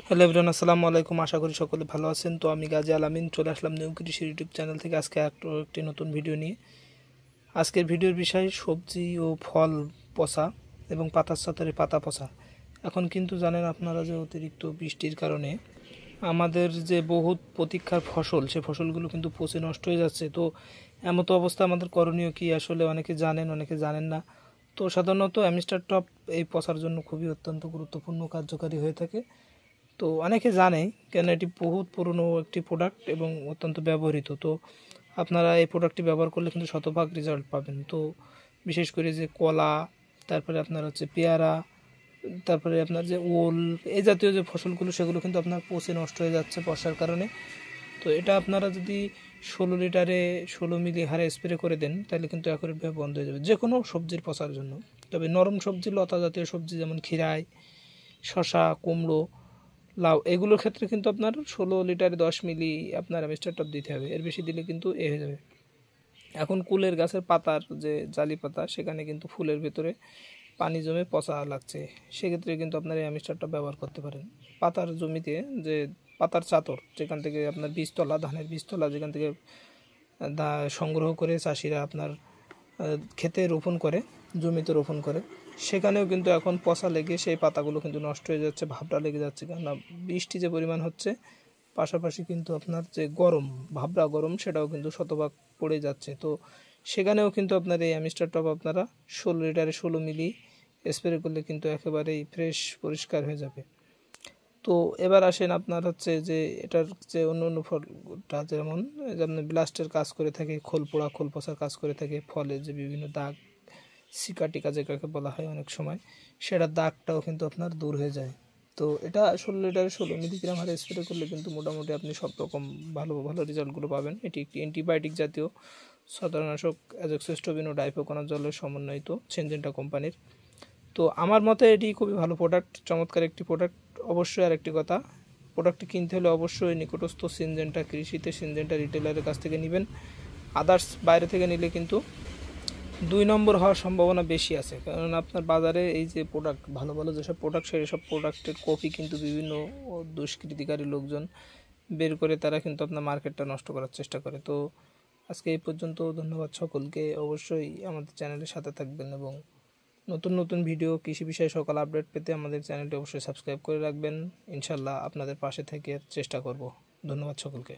Hello everyone, আসসালামু আলাইকুম। আশা করি সকলে ভালো আছেন। তো আমি গাজী আলামিন চলে আসলাম নিউ কৃষি ইউটিউব চ্যানেল থেকে আজকে একটি নতুন ভিডিও নিয়ে। আজকের ভিডিওর বিষয় সবজি ও ফল পচা এবং পাতার সাথে পাতা পচা। এখন কিন্তু জানেন আপনারা যে অতিরিক্ত বৃষ্টির কারণে আমাদের যে বহুত প্রতীক্ষার ফসল, সে ফসলগুলো কিন্তু পচে নষ্ট হয়ে যাচ্ছে। তো এমতো অবস্থা আমাদের করণীয় কি, আসলে অনেকে জানেন অনেকে জানেন না। তো সাধারণত অ্যামিস্টার টপ এই পচার জন্য খুবই অত্যন্ত গুরুত্বপূর্ণ কার্যকারী হয়ে থাকে। তো অনেকে জানে, কেন এটি বহুত পুরনো একটি প্রোডাক্ট এবং অত্যন্ত ব্যবহৃত। তো আপনারা এই প্রোডাক্টটি ব্যবহার করলে কিন্তু শতভাগ রেজাল্ট পাবেন। তো বিশেষ করে যে কলা, তারপরে আপনার হচ্ছে পেয়ারা, তারপরে আপনার যে ওল, এই জাতীয় যে ফসলগুলো সেগুলো কিন্তু আপনার পচে নষ্ট হয়ে যাচ্ছে বর্ষার কারণে। তো এটা আপনারা যদি 16 লিটারে 16 মিলি হারে স্প্রে করে দেন তাহলে কিন্তু অ্যাকুরেটভাবে বন্ধ হয়ে যাবে যে কোনো সবজির পচার জন্য। তবে নরম সবজি, লতা জাতীয় সবজি যেমন খিরাই, শশা, কুমড়ো, লাউ, এগুলোর ক্ষেত্রে কিন্তু আপনার 16 লিটারে 10 মিলি আপনার অ্যামিস্টার টপ দিতে হবে। এর বেশি দিলে কিন্তু হয়ে যাবে। এখন কুলের গাছের পাতার যে জালি পাতা, সেখানে কিন্তু ফুলের ভেতরে পানি জমে পচা লাগছে, সেক্ষেত্রে কিন্তু আপনার এই অ্যামিস্টার টপ ব্যবহার করতে পারেন। পাতার জমিতে যে পাতার চাতর, যেখান থেকে আপনার বীজতলা, ধানের বীজতলা যেখান থেকে সংগ্রহ করে চাষিরা আপনার ক্ষেতে রোপণ করে, জমিতে রোপণ করে, সেখানেও কিন্তু এখন পচা লেগে সেই পাতাগুলো কিন্তু নষ্ট হয়ে যাচ্ছে, ভাবটা লেগে যাচ্ছে। কেননা বৃষ্টি যে পরিমাণ হচ্ছে, পাশাপাশি কিন্তু আপনার যে গরম, ভাবরা গরম, সেটাও কিন্তু শতভাগ পড়ে যাচ্ছে। তো সেখানেও কিন্তু আপনার এই অ্যামিস্টার টপ আপনারা 16 লিটারে 16 মিলি স্প্রে করলে কিন্তু একেবারেই ফ্রেশ পরিষ্কার হয়ে যাবে। তো এবার আসেন আপনার হচ্ছে যে এটার যে অন্য অন্য ফলটা, যেমন আপনার ব্লাস্টের কাজ করে থাকে, খোল পোড়া খোল পচার কাজ করে থাকে, ফলে যে বিভিন্ন দাগ, সিকাটিকা যেটাকে বলা হয় অনেক সময়, সেটার দাগটাও কিন্তু আপনার দূর হয়ে যায়। তো এটা 16 লিটারে 16 মিলিগ্রাম হারে স্প্রে করলে কিন্তু মোটামুটি আপনি সব রকম ভালো ভালো রেজাল্টগুলো পাবেন। এটি একটি অ্যান্টিবায়োটিক জাতীয় ছত্রাকনাশক, অ্যাজোক্সিস্ট্রোবিন ও ডাইফোকোনাজলের সমন্বয়িত, সিনজেন্টা কোম্পানির। তো আমার মতে এটি খুবই ভালো প্রোডাক্ট, চমৎকার একটি প্রোডাক্ট। অবশ্যই আরেকটি কথা, প্রোডাক্টটি কিনতে হলে অবশ্যই নিকটস্থ সিনজেন্টা কৃষিতে, সিনজেন্টা রিটেলারের কাছ থেকে নেবেন। আদার্স বাইরে থেকে নিলে কিন্তু 2 নম্বর হওয়ার সম্ভাবনা বেশি আছে। কারণ আপনার বাজারে এই যে প্রোডাক্ট, ভালো ভালো যেসব প্রোডাক্ট, সেই সব প্রোডাক্টের কপি কিন্তু বিভিন্ন দুষ্কৃতিকারী লোকজন বের করে তারা কিন্তু আপনার মার্কেটটা নষ্ট করার চেষ্টা করে। তো আজকে এই পর্যন্ত। ধন্যবাদ সকলকে। অবশ্যই আমাদের চ্যানেলের সাথে থাকবেন এবং নতুন নতুন ভিডিও, কৃষি বিষয়ে সকল আপডেট পেতে আমাদের চ্যানেলটি অবশ্যই সাবস্ক্রাইব করে রাখবেন। ইনশাল্লাহ আপনাদের পাশে থেকে চেষ্টা করব। ধন্যবাদ সকলকে।